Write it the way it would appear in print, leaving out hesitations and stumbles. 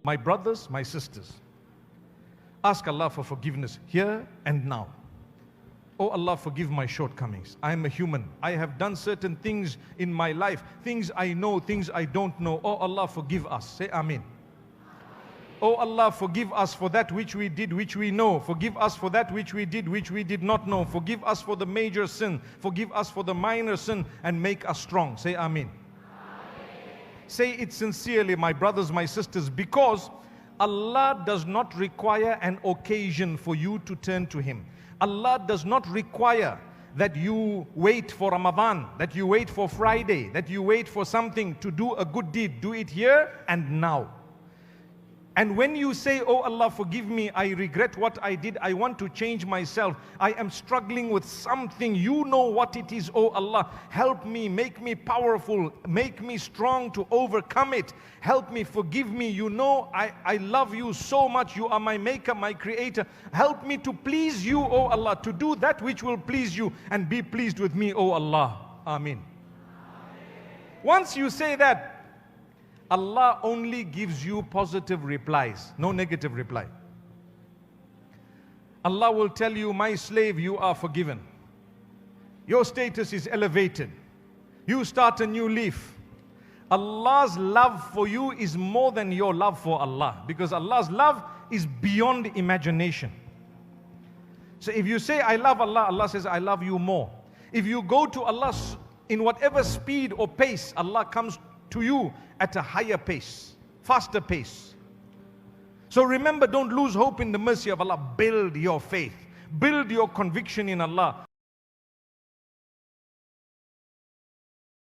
My brothers, my sisters, ask Allah for forgiveness here and now. Oh Allah, forgive my shortcomings. I am a human. I have done certain things in my life. Things I know, things I don't know. Oh Allah, forgive us. Say Ameen. Oh Allah, forgive us for that which we did, which we know. Forgive us for that which we did, which we did not know. Forgive us for the major sin. Forgive us for the minor sin and make us strong. Say Ameen. Say it sincerely, my brothers, my sisters, because Allah does not require an occasion for you to turn to Him. Allah does not require that you wait for Ramadan, that you wait for Friday, that you wait for something to do a good deed. Do it here and now. And when you say, oh Allah, forgive me, I regret what I did, I want to change myself, I am struggling with something, you know what it is, oh Allah, help me, make me powerful, make me strong to overcome it, help me, forgive me, you know I love you so much, you are my maker, my creator, help me to please you, oh Allah, to do that which will please you and be pleased with me, oh Allah. Ameen. Once you say that, Allah only gives you positive replies, no negative reply. Allah will tell you, my slave, you are forgiven. Your status is elevated. You start a new leaf. Allah's love for you is more than your love for Allah, because Allah's love is beyond imagination. So if you say, I love Allah, Allah says, I love you more. If you go to Allah in whatever speed or pace, Allah comes to you at a higher pace, faster pace. So remember, don't lose hope in the mercy of Allah. Build your faith, build your conviction in Allah.